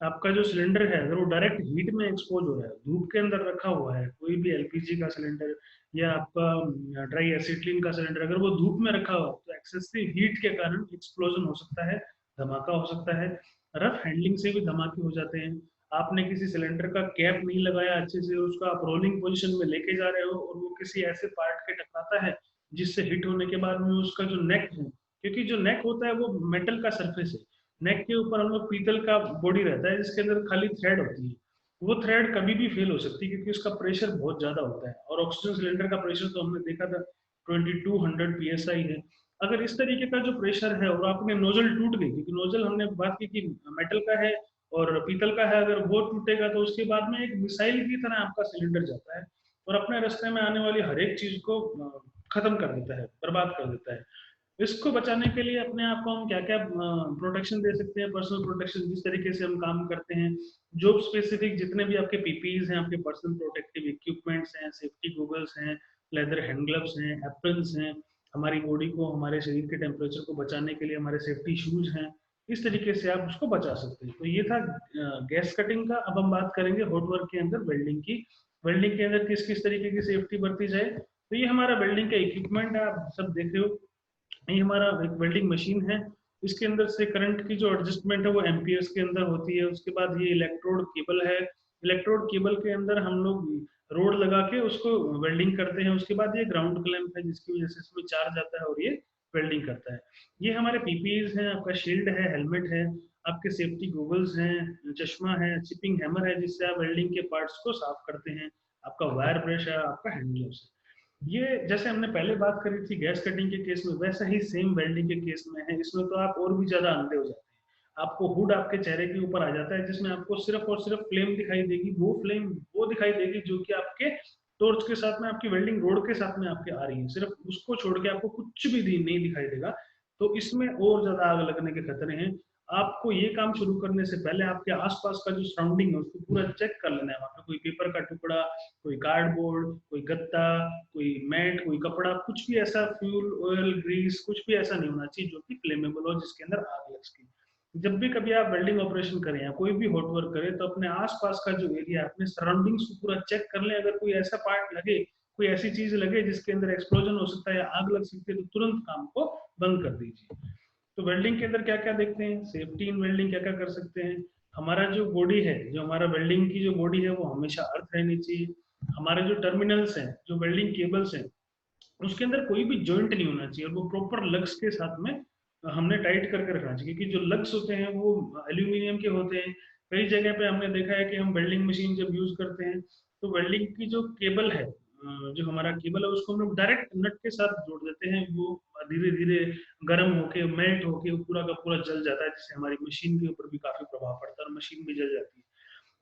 आपका जो सिलेंडर है अगर वो डायरेक्ट हीट में एक्सपोज हो रहा है, धूप के अंदर रखा हुआ है, कोई भी एलपीजी का सिलेंडर या आपका ड्राई एसिटिलीन का सिलेंडर, अगर वो धूप में रखा हुआ तो एक्सेसिव हीट के कारण एक्सप्लोजन हो सकता है, धमाका हो सकता है। रफ हैंडलिंग से भी धमाके हो जाते हैं। आपने किसी सिलेंडर का कैप नहीं लगाया अच्छे से, उसका आप रोलिंग पोजीशन में लेके जा रहे हो और वो किसी ऐसे पार्ट के टकराता है जिससे हिट होने के बाद में उसका जो नेक है, क्योंकि जो नेक होता है वो मेटल का सरफेस है, नेक के ऊपर हम लोग पीतल का बॉडी रहता है जिसके अंदर खाली थ्रेड होती है, वो थ्रेड कभी भी फेल हो सकती है क्योंकि उसका प्रेशर बहुत ज्यादा होता है। और ऑक्सीजन सिलेंडर का प्रेशर तो हमने देखा था 2200 psi है। अगर इस तरीके का जो प्रेशर है और आपने नोजल टूट गई, क्योंकि नोजल हमने बात की कि मेटल का है और पीतल का है, अगर वो टूटेगा तो उसके बाद में एक मिसाइल की तरह आपका सिलेंडर जाता है और अपने रास्ते में आने वाली हर एक चीज को खत्म कर देता है, बर्बाद कर देता है। इसको बचाने के लिए अपने आप को हम क्या क्या प्रोटेक्शन दे सकते हैं, पर्सनल प्रोटेक्शन जिस तरीके से हम काम करते हैं, जॉब स्पेसिफिक जितने भी आपके पीपीज हैं, आपके पर्सनल प्रोटेक्टिव इक्विपमेंट्स हैं, सेफ्टी गॉगल्स हैं, लेदर हैंड ग्लव्स हैं, एप्रन्स हैं, हमारी बॉडी को, हमारे शरीर के टेम्परेचर को बचाने के लिए हमारे सेफ्टी शूज हैं, इस तरीके से आप उसको बचा सकते हैं। तो ये था गैस कटिंग का। अब हम बात करेंगे हॉट वर्क के अंदर वेल्डिंग की। वेल्डिंग के अंदर किस किस तरीके की सेफ्टी बरती जाए, तो ये हमारा वेल्डिंग का इक्विपमेंट है, आप सब देख रहे हो। ये हमारा एक वेल्डिंग मशीन है, इसके अंदर से करंट की जो एडजस्टमेंट है वो एम्पियर्स के अंदर होती है। उसके बाद ये इलेक्ट्रोड केबल है, इलेक्ट्रोड केबल के अंदर हम लोग रोड लगा के उसको वेल्डिंग करते हैं। उसके बाद ये ग्राउंड क्लैंप है जिसकी वजह से इसमें चार्ज आता है और ये वेल्डिंग करता है। ये हमारे पीपीईज हैं, आपका शील्ड है, हेलमेट है, आपके सेफ्टी गॉगल्स हैं, चश्मा है, चिपिंग हैमर है जिससे आप वेल्डिंग के पार्ट्स को साफ करते हैं, आपका वायर ब्रश है, आपका हैंड ग्लव्स है। ये जैसे हमने पहले बात करी थी गैस कटिंग के केस में, वैसा ही सेम वेल्डिंग के केस में है। इसमें तो आप और भी ज्यादा अंधे हो जाते हैं। आपको हुड आपके चेहरे के ऊपर आ जाता है जिसमें आपको सिर्फ और सिर्फ फ्लेम दिखाई देगी, वो फ्लेम वो दिखाई देगी जो कि आपके टॉर्च के साथ में, आपकी वेल्डिंग रोड के साथ में आपके आ रही है। सिर्फ उसको छोड़ के आपको कुछ भी नहीं दिखाई देगा। तो इसमें और ज्यादा आग लगने के खतरे हैं। आपको ये काम शुरू करने से पहले आपके आसपास का जो सराउंडिंग है उसको पूरा चेक कर लेना है। वहां पे कोई पेपर का टुकड़ा, कोई कार्डबोर्ड, कोई गत्ता, कोई मैट, कोई कपड़ा, कुछ भी ऐसा फ्यूल ऑयल ग्रीस कुछ भी ऐसा नहीं होना चाहिए जो कि फ्लेमेबल हो, जिसके अंदर आग लग सके। जब भी कभी आप वेल्डिंग ऑपरेशन करें या कोई भी हॉट वर्क करें तो अपने आसपास का जो एरिया है, अपने सराउंडिंग्स को पूरा चेक कर लें। अगर कोई ऐसा पार्ट लगे, कोई ऐसी चीज लगे जिसके अंदर एक्सप्लोजन हो सकता है या आग लग सकती है, तो तुरंत काम को बंद कर दीजिए। तो वेल्डिंग के अंदर क्या क्या देखते हैं, सेफ्टी इन वेल्डिंग क्या क्या कर सकते हैं। हमारा जो बॉडी है, जो हमारा वेल्डिंग की जो बॉडी है वो हमेशा अर्थ रहनी चाहिए। हमारे जो टर्मिनल्स हैं, जो वेल्डिंग केबल्स हैं, उसके अंदर कोई भी जॉइंट नहीं होना चाहिए और वो प्रॉपर लग्स के साथ में हमने टाइट करके रखना चाहिए। क्योंकि जो लग्स होते हैं वो एल्यूमिनियम के होते हैं। कई जगह पे हमने देखा है कि हम वेल्डिंग मशीन जब यूज करते हैं तो वेल्डिंग की जो केबल है, जो हमारा केबल है, उसको हम लोग डायरेक्ट नट के साथ जोड़ देते हैं। वो धीरे धीरे गर्म होके मेल्ट होके पूरा का पूरा जल जाता है, जिससे हमारी मशीन के ऊपर भी काफी प्रभाव पड़ता है और मशीन भी जल जाती है।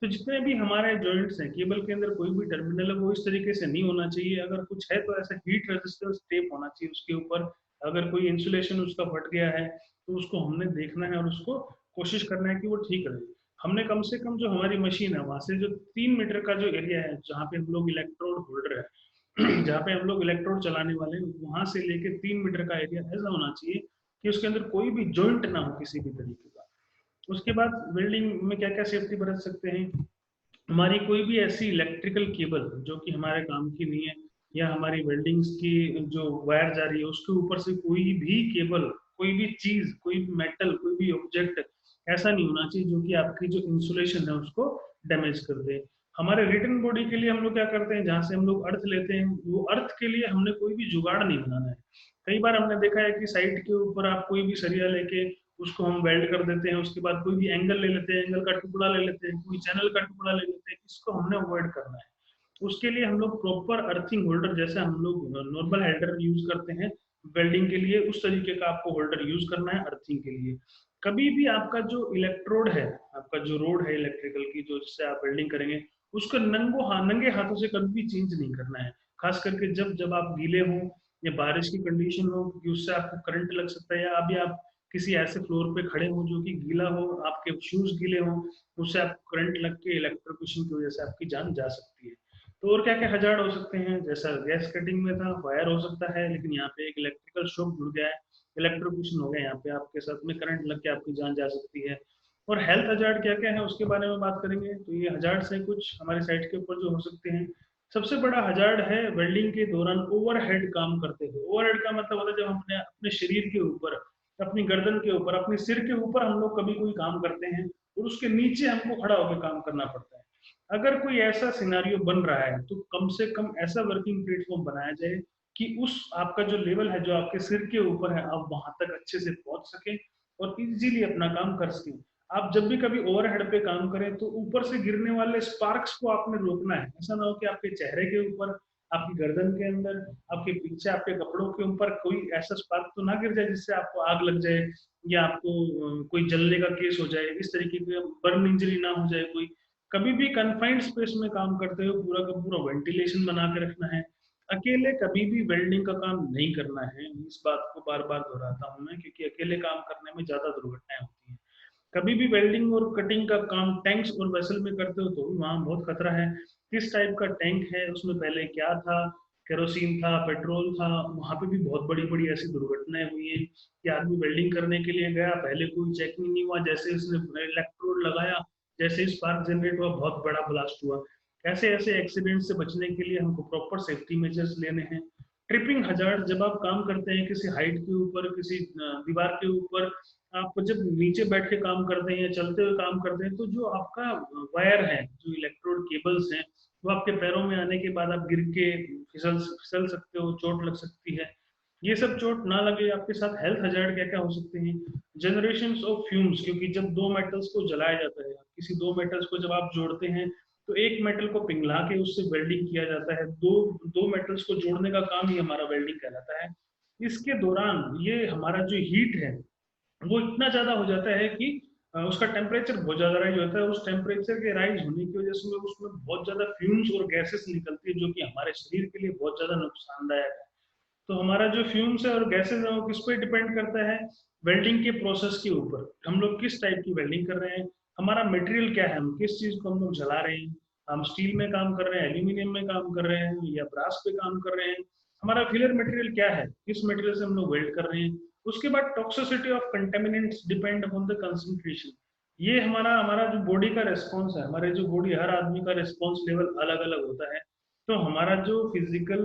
तो जितने भी हमारे जॉइंट्स हैं, केबल के अंदर कोई भी टर्मिनल है वो इस तरीके से नहीं होना चाहिए। अगर कुछ है तो ऐसा हीट रेजिस्टेंस टेप होना चाहिए उसके ऊपर। अगर कोई इंसुलेशन उसका फट गया है तो उसको हमने देखना है और उसको कोशिश करना है कि वो ठीक रहे। हमने कम से कम जो हमारी मशीन है वहां से जो 3 मीटर का जो एरिया है जहाँ पे हम लोग इलेक्ट्रोड होल्डर है जहाँ पे हम लोग इलेक्ट्रोड चलाने वाले हैं, वहां से लेके 3 मीटर का एरिया ऐसा होना चाहिए कि उसके अंदर कोई भी जॉइंट ना हो किसी भी तरीके का। उसके बाद वेल्डिंग में क्या क्या सेफ्टी बरत सकते हैं। हमारी कोई भी ऐसी इलेक्ट्रिकल केबल जो कि हमारे काम की नहीं है, या हमारी वेल्डिंग्स की जो वायर जा रही है उसके ऊपर से कोई भी केबल, कोई भी चीज, कोई भी मेटल, कोई भी ऑब्जेक्ट ऐसा नहीं होना चाहिए जो कि आपकी जो इंसुलेशन है उसको डैमेज कर दे। हमारे रिटर्न बॉडी के लिए हम लोग क्या करते हैं, जहां से हम लोग अर्थ लेते हैं, वो अर्थ के लिए हमने कोई भी जुगाड़ नहीं बनाना है। कई बार हमने देखा है कि साइट के ऊपर आप कोई भी सरिया लेके उसको हम वेल्ड कर देते हैं। उसके बाद कोई भी एंगल ले लेते हैं, एंगल का टुकड़ा ले लेते हैं, कोई चैनल का टुकड़ा ले लेते हैं। इसको हमने अवॉइड करना है। उसके लिए हम लोग प्रॉपर अर्थिंग होल्डर, जैसे हम लोग नॉर्मल हेल्डर यूज करते हैं वेल्डिंग के लिए, उस तरीके का आपको होल्डर यूज करना है अर्थिंग के लिए। कभी भी आपका जो इलेक्ट्रोड है, आपका जो रोड है इलेक्ट्रिकल की, जो जिससे आप वेल्डिंग करेंगे, उसको नंगे हाथों से कभी भी चेंज नहीं करना है। खास करके जब जब आप गीले हों या बारिश की कंडीशन हो, क्योंकि उससे आपको करंट लग सकता है। या अभी आप किसी ऐसे फ्लोर पे खड़े हो जो कि गीला हो, आपके शूज गीले हो, उससे आपको करंट लग के इलेक्ट्रोक्यूशन की वजह से आपकी जान जा सकती है। तो और क्या क्या हजार्ड हो सकते हैं, जैसा गैस कटिंग में था फायर हो सकता है, लेकिन यहाँ पे एक इलेक्ट्रिकल शॉक जुड़ गया है, इलेक्ट्रोक्यूशन हो गया, यहाँ पे आपके साथ में करंट लग के आपकी जान जा सकती है। और हेल्थ हजार्ड क्या क्या है उसके बारे में बात करेंगे। तो ये हजार्ड से कुछ हमारे साइट के ऊपर जो हो सकते हैं। सबसे बड़ा हजार्ड है वेल्डिंग के दौरान ओवरहेड काम करते हुए। ओवरहेड का मतलब होता है जब हम अपने अपने शरीर के ऊपर, अपनी गर्दन के ऊपर, अपने सिर के ऊपर हम लोग कभी कोई काम करते हैं और उसके नीचे हमको खड़ा होकर काम करना पड़ता है। अगर कोई ऐसा सिनारियो बन रहा है तो कम से कम ऐसा वर्किंग प्लेटफॉर्म बनाया जाए कि उस आपका जो लेवल है जो आपके सिर के ऊपर है, आप वहां तक अच्छे से पहुंच सके और इजीली अपना काम कर सकें। आप जब भी कभी ओवरहेड पे काम करें तो ऊपर से गिरने वाले स्पार्क्स को आपने रोकना है। ऐसा ना हो कि आपके चेहरे के ऊपर, आपकी गर्दन के अंदर, आपके पीछे, आपके कपड़ों के ऊपर कोई ऐसा स्पार्क तो ना गिर जाए जिससे आपको आग लग जाए या आपको कोई जलने का केस हो जाए, इस तरीके की बर्न इंजरी ना हो जाए कोई। कभी भी कन्फाइंड स्पेस में काम करते हुए पूरा का पूरा वेंटिलेशन बना के रखना है। अकेले कभी भी वेल्डिंग का काम नहीं करना है। इस बात को बार बार दोहराता हूँ मैं, क्योंकि अकेले काम करने में ज्यादा दुर्घटनाएं होती हैं। कभी भी वेल्डिंग और कटिंग का काम टैंक्स और वेसल में करते हो तो वहाँ बहुत खतरा है। किस टाइप का टैंक है, उसमें पहले क्या था, केरोसिन था, पेट्रोल था, वहां पे भी बहुत बड़ी बड़ी ऐसी दुर्घटनाएं हुई हैं कि आदमी वेल्डिंग करने के लिए गया, पहले कोई चेकिंग नहीं हुआ, जैसे उसने इलेक्ट्रोड लगाया, जैसे ही स्पार्क जनरेट हुआ, बहुत बड़ा ब्लास्ट हुआ। ऐसे ऐसे एक्सीडेंट से बचने के लिए हमको प्रॉपर सेफ्टी मेजर्स लेने हैं। ट्रिपिंग हजार्ड, जब आप काम करते हैं किसी हाइट के ऊपर, किसी दीवार के ऊपर, आप जब नीचे बैठ के काम करते हैं या चलते हुए काम करते हैं तो जो आपका वायर है, जो इलेक्ट्रोड केबल्स हैं, वो आपके पैरों में आने के बाद आप गिर के फिसल फिसल सकते हो, चोट लग सकती है। ये सब चोट ना लगे आपके साथ हेल्थ हजार्ड क्या क्या हो सकते हैं? जनरेशंस ऑफ फ्यूम्स, क्योंकि जब दो मेटल्स को जलाया जाता है, किसी दो मेटल्स को जब आप जोड़ते हैं तो एक मेटल को पिघला के उससे वेल्डिंग किया जाता है। दो दो मेटल्स को जोड़ने का काम ही हमारा वेल्डिंग कहलाता है। इसके दौरान ये हमारा जो हीट है वो इतना ज्यादा हो जाता है कि उसका टेम्परेचर बहुत ज्यादा राइज होता है। उस टेम्परेचर के राइज होने की वजह से उसमें बहुत ज्यादा फ्यूम्स और गैसेस निकलती है, जो कि हमारे शरीर के लिए बहुत ज्यादा नुकसानदायक है। तो हमारा जो फ्यूम्स है और गैसेस है वो किस पे डिपेंड करता है? वेल्डिंग के प्रोसेस के ऊपर। हम लोग किस टाइप की वेल्डिंग कर रहे हैं, हमारा मटेरियल क्या है, हम किस चीज को हम लोग जला रहे हैं, हम स्टील में काम कर रहे हैं, एल्यूमिनियम में काम कर रहे हैं या ब्रास पे काम कर रहे हैं, हमारा फिलर मटेरियल क्या है, किस मटेरियल से हम लोग वेल्ड कर रहे हैं। उसके बाद toxicity of contaminants depend upon the concentration. ये हमारा हमारा जो बॉडी का रेस्पॉन्स है, हमारे जो बॉडी, हर आदमी का रेस्पॉन्स लेवल अलग अलग होता है। तो हमारा जो फिजिकल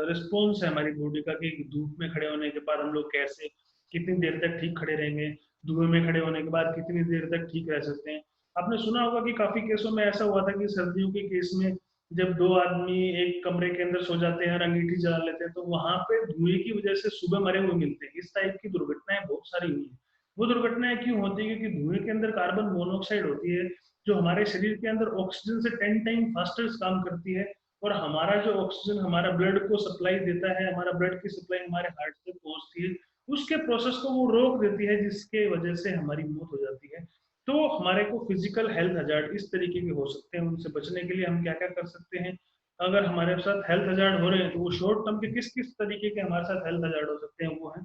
रिस्पॉन्स है हमारी बॉडी का, कि धूप में खड़े होने के बाद हम लोग कैसे कितनी देर तक ठीक खड़े रहेंगे, धुएं में खड़े होने के बाद कितनी देर तक ठीक रह सकते हैं। आपने सुना होगा कि काफी केसों में ऐसा हुआ था कि सर्दियों के केस में जब दो आदमी एक कमरे के अंदर सो जाते हैं और अंगीठी जला लेते हैं, तो वहां पे धुएं की वजह से सुबह मरे हुए मिलते हैं। इस टाइप की दुर्घटनाएं बहुत सारी हुई हैं। वो दुर्घटनाएं क्यों होती है? क्योंकि धुएं के अंदर कार्बन मोनोऑक्साइड होती है, जो हमारे शरीर के अंदर ऑक्सीजन से 10 टाइम फास्टर काम करती है। और हमारा जो ऑक्सीजन हमारा ब्लड को सप्लाई देता है, हमारा ब्लड की सप्लाई हमारे हार्ट तक पहुंचती है, उसके प्रोसेस को वो रोक देती है, जिसके वजह से हमारी मौत हो जाती है। तो हमारे को फिजिकल हेल्थ हजार्ड इस तरीके के हो सकते हैं। उनसे बचने के लिए हम क्या क्या कर सकते हैं? अगर हमारे साथ हेल्थ हजार्ड हो रहे हैं तो वो शॉर्ट टर्म के किस किस तरीके के हमारे साथ हेल्थ हजार्ड हो सकते हैं, वो है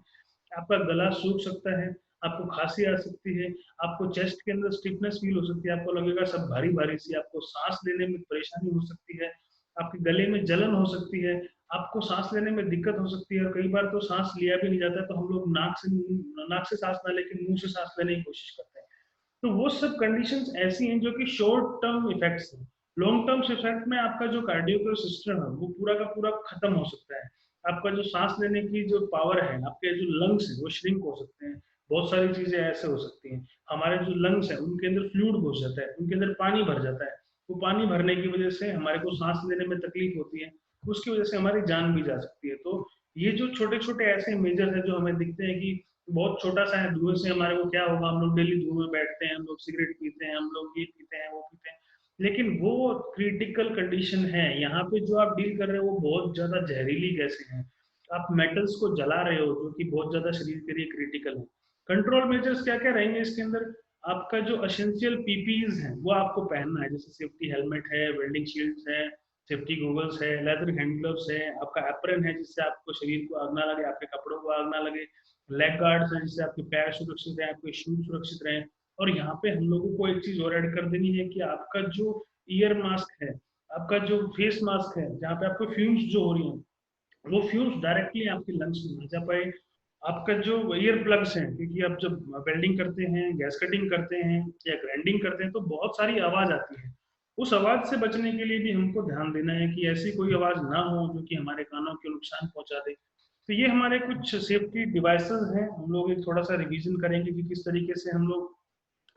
आपका गला सूख सकता है, आपको खांसी आ सकती है, आपको चेस्ट के अंदर स्टिफनेस फील हो सकती है, आपको लगेगा सब भारी भारी सी, आपको सांस लेने में परेशानी हो सकती है, आपके गले में जलन हो सकती है, आपको सांस लेने में दिक्कत हो सकती है। और कई बार तो सांस लिया भी नहीं जाता, तो हम लोग नाक से सांस ना लेके मुंह से सांस लेने की कोशिश करते हैं। तो वो सब कंडीशंस ऐसी हैं जो कि शॉर्ट टर्म इफेक्ट्स हैं। लॉन्ग टर्म इफेक्ट में आपका जो कार्डियो सिस्टम है वो पूरा का पूरा खत्म हो सकता है। आपका जो सांस लेने की जो पावर है, आपके जो लंग्स है वो श्रिंक हो सकते हैं। बहुत सारी चीजें ऐसे हो सकती हैं। हमारे जो लंग्स है उनके अंदर फ्लूइड घुस जाता है, उनके अंदर पानी भर जाता है। वो पानी भरने की वजह से हमारे को सांस लेने में तकलीफ होती है, उसकी वजह से हमारी जान भी जा सकती है। तो ये जो छोटे छोटे ऐसे मेजर है जो हमें दिखते हैं कि बहुत छोटा सा है, धुएं से हमारे को क्या होगा, हम लोग डेली धुएं में बैठते हैं, हम लोग सिगरेट पीते हैं, हम लोग ये पीते हैं वो पीते हैं, लेकिन वो क्रिटिकल कंडीशन है। यहाँ पे जो आप डील कर रहे हो वो बहुत ज्यादा जहरीली गैसें हैं। आप मेटल्स को जला रहे हो जो कि बहुत ज्यादा शरीर के लिए क्रिटिकल है। कंट्रोल मेजर्स क्या क्या रहेंगे इसके अंदर? आपका जो एसेंशियल पीपीज है वो आपको पहनना है, जैसे सेफ्टी हेलमेट है, वेल्डिंग शील्ड्स है, सेफ्टी गॉगल्स है, लेदर हैंड ग्लव्स है, आपका एप्रन है जिससे आपको शरीर को आग ना लगे, आपके कपड़ों को आग ना लगे, लेग गार्ड्स हैं जिससे आपके पैर सुरक्षित रहे, आपके शूज सुरक्षित रहे। और यहाँ पे हम लोगों को एक चीज और ऐड कर देनी है कि आपका जो ईयर मास्क है, आपका जो फेस मास्क है, जहाँ पे आपको फ्यूम्स जो हो रही हैं वो फ्यूम्स डायरेक्टली आपके लंग्स में ना जा पाए। आपका जो ईयर प्लग्स हैं, क्योंकि आप जब वेल्डिंग करते हैं, गैस कटिंग करते हैं या ग्राइंडिंग करते हैं तो बहुत सारी आवाज आती है। उस आवाज से बचने के लिए भी हमको ध्यान देना है कि ऐसी कोई आवाज ना हो जो कि हमारे कानों को नुकसान पहुंचा दे। तो ये हमारे कुछ सेफ्टी डिवाइसेस हैं। हम लोग एक थोड़ा सा रिवीजन करेंगे कि किस तरीके से हम लोग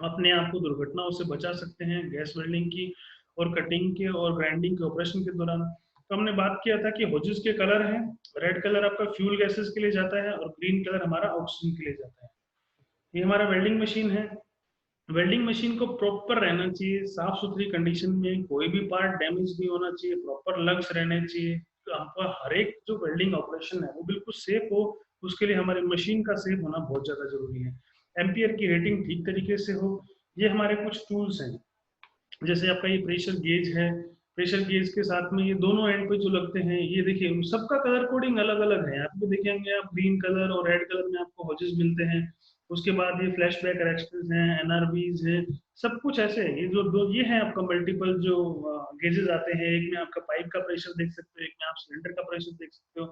अपने आप को दुर्घटनाओं से बचा सकते हैं गैस वेल्डिंग की और कटिंग के और ग्राइंडिंग के ऑपरेशन के दौरान। तो हमने बात किया था कि होजेस के कलर हैं। रेड कलर आपका फ्यूल गैसेस के लिए जाता है और ग्रीन कलर हमारा ऑक्सीजन के लिए जाता है। ये हमारा वेल्डिंग मशीन है। वेल्डिंग मशीन को प्रॉपर रहना चाहिए, साफ सुथरी कंडीशन में, कोई भी पार्ट डैमेज नहीं होना चाहिए, प्रॉपर लग्स रहने चाहिए। तो हमको हर एक जो वेल्डिंग ऑपरेशन है वो बिल्कुल सेफ हो, उसके लिए हमारे मशीन का सेफ होना बहुत ज्यादा जरूरी है। एम्पियर की रेटिंग ठीक तरीके से हो। ये हमारे कुछ टूल्स हैं, जैसे आपका ये प्रेशर गेज है। प्रेशर गेज के साथ में ये दोनों एंड पे जो लगते हैं, ये देखिए सबका कलर कोडिंग अलग अलग है। आपको देखेंगे आप ग्रीन कलर और रेड कलर में आपको हॉजेस मिलते हैं। उसके बाद ये फ्लैश बैक अरेस्टर्स हैं, एनआरबीज हैं, सब कुछ ऐसे है। ये जो दो ये है आपका मल्टीपल जो गेजेस आते हैं, एक में आपका पाइप का प्रेशर देख सकते हो, एक में आप सिलेंडर का प्रेशर देख सकते हो।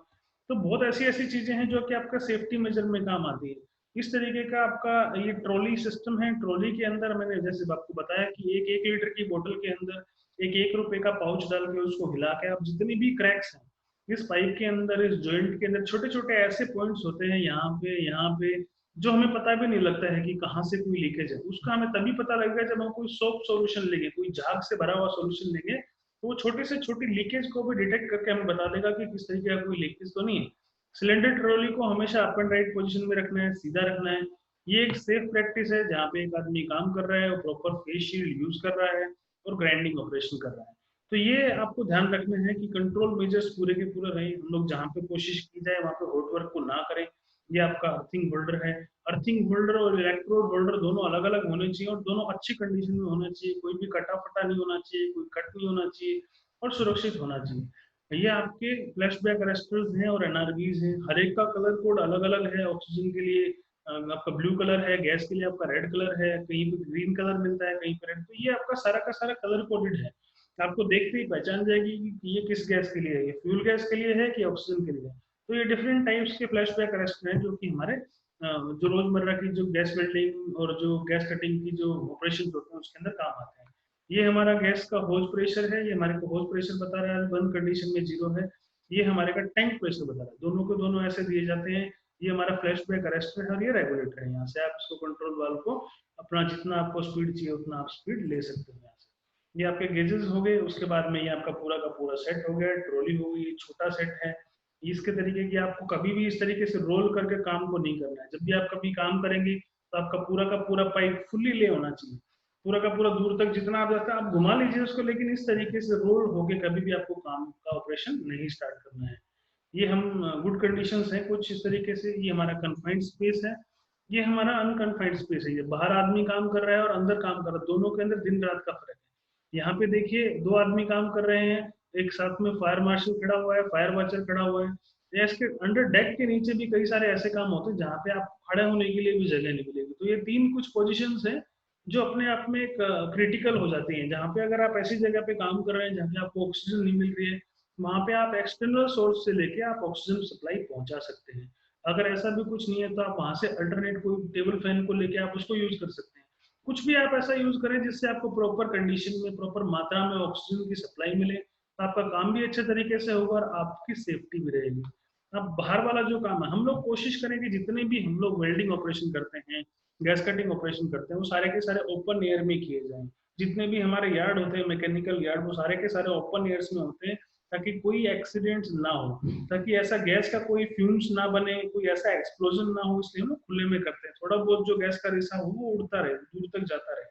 तो बहुत ऐसी ऐसी चीजें हैं जो कि आपका सेफ्टी मेजर में काम आती है। इस तरीके का आपका ये ट्रॉली सिस्टम है। ट्रॉली के अंदर मैंने जैसे आपको बताया कि एक 1 लीटर की बोतल के अंदर एक 1 रुपए का पाउच डाल के उसको हिला के आप जितनी भी क्रैक्स हैं इस पाइप के अंदर, इस जॉइंट के अंदर, छोटे छोटे ऐसे पॉइंट्स होते हैं यहाँ पे जो हमें पता भी नहीं लगता है कि कहाँ से कोई लीकेज है। उसका हमें तभी पता लगेगा जब हम कोई सोप सॉल्यूशन लेंगे, कोई झाग से भरा हुआ सॉल्यूशन लेंगे, तो वो छोटे से छोटी लीकेज को भी डिटेक्ट करके हमें बता देगा कि किस तरीके का कोई लीकेज तो नहीं है। सिलेंडर ट्रॉली को हमेशा अप एंड राइट पोजीशन में रखना है, सीधा रखना है। ये एक सेफ प्रैक्टिस है जहाँ पे एक आदमी काम कर रहा है और प्रॉपर फेस शील्ड यूज कर रहा है और ग्राइंडिंग ऑपरेशन कर रहा है। तो ये आपको ध्यान रखना है कि कंट्रोल मेजर्स पूरे के पूरे रहे। हम लोग जहाँ पे कोशिश की जाए वहाँ पे हॉट वर्क को ना करें। ये आपका अर्थिंग होल्डर है। अर्थिंग होल्डर और इलेक्ट्रोड होल्डर दोनों अलग अलग होने चाहिए और दोनों अच्छी कंडीशन में होना चाहिए। कोई भी कटा फटा नहीं होना चाहिए, कोई कट नहीं होना चाहिए और सुरक्षित होना चाहिए। ये आपके फ्लैशबैक अरेस्टर्स हैं और एनआरवीज हैं। हर एक का कलर कोड अलग अलग है। ऑक्सीजन के लिए आपका ब्लू कलर है, गैस के लिए आपका रेड कलर है, कहीं पे ग्रीन कलर मिलता है, कहीं पे रेड। तो ये आपका सारा का सारा कलर कोडेड है। आपको देखते ही पहचान जाएगी कि ये किस गैस के लिए है, ये फ्यूल गैस के लिए है कि ऑक्सीजन के लिए है। तो ये डिफरेंट टाइप्स के फ्लैशबैक अरेस्टर हैं जो कि हमारे जो रोजमर्रा की जो गैस वेल्डिंग और जो गैस कटिंग की जो ऑपरेशन होते हैं उसके अंदर काम आते हैं। ये हमारा गैस का होज प्रेशर है। ये हमारे को होज प्रेशर बता रहा है, बंद कंडीशन में 0 है। ये हमारे का टैंक प्रेशर बता रहा है। दोनों को दोनों ऐसे दिए जाते हैं। ये हमारा फ्लैशबैक अरेस्टर है और ये रेगुलेटर है। यहाँ से आप इसको कंट्रोल वाल्व को अपना जितना आपको स्पीड चाहिए उतना आप स्पीड ले सकते हो यहाँ से। ये आपके गेजेस हो गए। उसके बाद में ये आपका पूरा का पूरा सेट हो गया। ट्रॉली हो गई, छोटा सेट है। इसके तरीके की आपको कभी भी इस तरीके से रोल करके काम को नहीं करना है। जब भी आप कभी काम करेंगे तो आपका पूरा का पूरा पाइप फुल्ली ले होना चाहिए। पूरा का पूरा दूर तक जितना आप जाता है आप घुमा लीजिए उसको, लेकिन इस तरीके से रोल होके कभी भी आपको काम का ऑपरेशन नहीं स्टार्ट करना है। ये हम गुड कंडीशंस हैं कुछ इस तरीके से। ये हमारा कन्फाइंड स्पेस है। ये हमारा अनकन्फाइंड स्पेस है। ये बाहर आदमी काम कर रहा है और अंदर काम कर रहा है, दोनों के अंदर दिन रात का फर्क है। यहाँ पे देखिए 2 आदमी काम कर रहे हैं, एक साथ में फायर मार्शल खड़ा हुआ है, फायर वॉचर खड़ा हुआ है। या इसके अंडर डेक के नीचे भी कई सारे ऐसे काम होते हैं जहाँ पे आपको खड़े होने के लिए भी जगह नहीं मिलेगी। तो ये 3 कुछ पोजिशंस हैं जो अपने आप में एक क्रिटिकल हो जाती हैं। जहाँ पे अगर आप ऐसी जगह पे काम कर रहे हैं जहाँ पे आपको ऑक्सीजन नहीं मिल रही है, वहां पे आप एक्सटर्नल सोर्स से लेके आप ऑक्सीजन सप्लाई पहुंचा सकते हैं। अगर ऐसा भी कुछ नहीं है तो आप वहां से अल्टरनेट कोई टेबल फैन को लेके आप उसको यूज कर सकते हैं। कुछ भी आप ऐसा यूज करें जिससे आपको प्रॉपर कंडीशन में प्रॉपर मात्रा में ऑक्सीजन की सप्लाई मिले, तो आपका काम भी अच्छे तरीके से होगा और आपकी सेफ्टी भी रहेगी। अब बाहर वाला जो काम है हम लोग कोशिश करें कि जितने भी हम लोग वेल्डिंग ऑपरेशन करते हैं, गैस कटिंग ऑपरेशन करते हैं, वो सारे के सारे ओपन एयर में किए जाएं। जितने भी हमारे यार्ड होते हैं, मैकेनिकल यार्ड, वो सारे के सारे ओपन एयर्स में होते हैं ताकि कोई एक्सीडेंट ना हो, ताकि ऐसा गैस का कोई फ्यूम्स ना बने, कोई ऐसा एक्सप्लोजन ना हो। इसलिए हम लोग खुले में करते हैं। थोड़ा बहुत जो गैस का रिसा हो वो उड़ता रहे, दूर तक जाता रहे।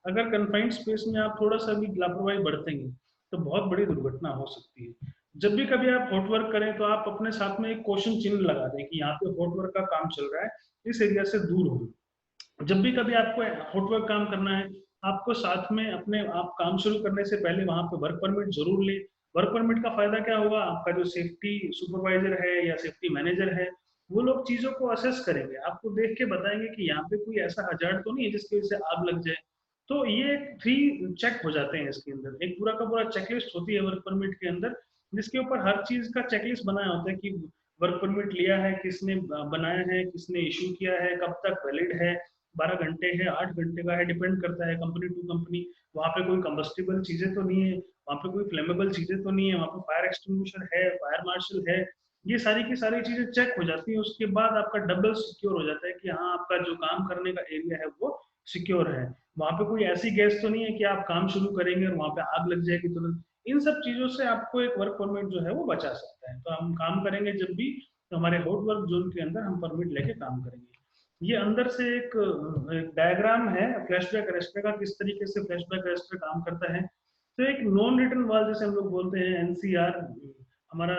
अगर कन्फाइंड स्पेस में आप थोड़ा सा भी लापरवाही बरतेंगे तो बहुत बड़ी दुर्घटना हो सकती है। जब भी कभी आप हॉट वर्क करें तो आप अपने साथ में एक क्वेश्चन चिन्ह लगा दें कि यहाँ पे हॉट वर्क का काम चल रहा है, इस एरिया से दूर हो। जब भी कभी आपको हॉट वर्क काम करना है, आपको साथ में अपने आप काम शुरू करने से पहले वहां पे वर्क परमिट जरूर ले। वर्क परमिट का फायदा क्या होगा, आपका जो सेफ्टी सुपरवाइजर है या सेफ्टी मैनेजर है वो लोग चीजों को असेस करेंगे, आपको देख के बताएंगे कि यहाँ पे कोई ऐसा हजार्ड तो नहीं है जिसकी वजह से आग लग जाए। तो ये 3 चेक हो जाते हैं इसके अंदर। एक पूरा का पूरा चेकलिस्ट होती है वर्क परमिट के अंदर, जिसके ऊपर हर चीज का चेकलिस्ट बनाया होता है कि वर्क परमिट लिया है किसने, बनाया है किसने, इशू किया है, कब तक वैलिड है, 12 घंटे है, 8 घंटे का है, डिपेंड करता है कंपनी टू कंपनी। वहाँ पे कोई कंबस्टिबल चीजें तो नहीं है, वहाँ पे कोई फ्लेमेबल चीजें तो नहीं है, वहाँ पे फायर एक्सटिंग्विशर है, फायर मार्शल है। ये सारी की सारी चीजें चेक हो जाती है। उसके बाद आपका डबल सिक्योर हो जाता है कि हाँ आपका जो काम करने का एरिया है वो सिक्योर है। वहाँ पे कोई ऐसी गैस तो नहीं है कि आप काम शुरू करेंगे और वहाँ पे आग लग जाएगी तुरंत। इन सब चीजों से आपको एक वर्क परमिट जो है वो बचा सकता है। तो हम काम करेंगे जब भी, तो हमारे हॉट वर्क जोन के अंदर हम परमिट लेके काम करेंगे। ये अंदर से एक डायग्राम है फ्लैशबैक अरेस्टर का, किस तरीके से फ्लैशबैक अरेस्टर काम करता है। तो एक नॉन रिटन वाल्व जैसे हम लोग बोलते हैं एनसीआर, हमारा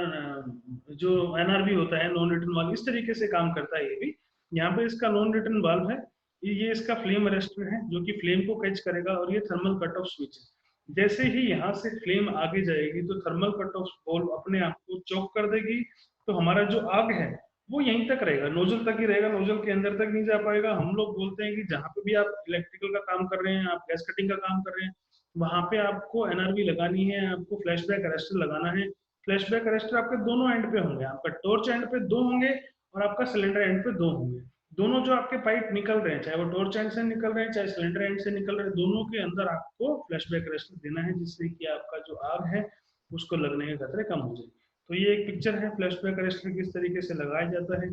जो एनआरवी होता है नॉन रिटन वाल्व, इस तरीके से काम करता है ये भी। यहाँ पे इसका नॉन रिटन वाल्व है। ये इसका फ्लेम अरेस्टर है जो कि फ्लेम को कैच करेगा, और ये थर्मल कट ऑफ स्विच है। जैसे ही यहाँ से फ्लेम आगे जाएगी तो थर्मल कट ऑफ बॉल्व अपने आप को चौक कर देगी। तो हमारा जो आग है वो यहीं तक रहेगा, नोजल तक ही रहेगा, नोजल के अंदर तक नहीं जा पाएगा। हम लोग बोलते हैं कि जहाँ पे भी आप इलेक्ट्रिकल का काम कर रहे हैं, आप गैस कटिंग का काम कर रहे हैं, वहां पे आपको एनआरवी लगानी है, आपको फ्लैशबैक अरेस्टर लगाना है। फ्लैशबैक अरेस्टर आपके दोनों एंड पे होंगे, आपका टॉर्च एंड पे 2 होंगे और आपका सिलेंडर एंड पे 2 होंगे। दोनों जो आपके पाइप निकल रहे हैं, चाहे वो टॉर्च एंड से निकल रहे हैं चाहे सिलेंडर एंड से निकल रहे हैं, दोनों के अंदर आपको फ्लैशबैक अरेस्टर देना है, जिससे कि आपका जो आग है उसको लगने के खतरे कम हो जाए। तो ये एक पिक्चर है फ्लैशबैक अरेस्टर किस तरीके से लगाया जाता है।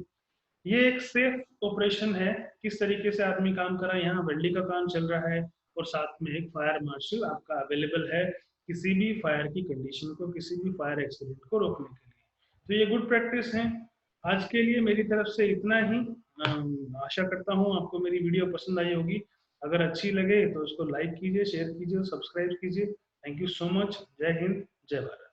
ये एक सेफ ऑपरेशन है, किस तरीके से आदमी काम कर रहा है। यहाँ वेल्डिंग का काम चल रहा है और साथ में एक फायर मार्शल आपका अवेलेबल है। किसी भी फायर की कंडीशन को, किसी भी फायर एक्सीडेंट को रोकने के लिए। तो ये गुड प्रैक्टिस है। आज के लिए मेरी तरफ से इतना ही। आशा करता हूँ आपको मेरी वीडियो पसंद आई होगी। अगर अच्छी लगे तो उसको लाइक कीजिए, शेयर कीजिए, सब्सक्राइब कीजिए। Thank you so much. जय हिंद, जय भारत।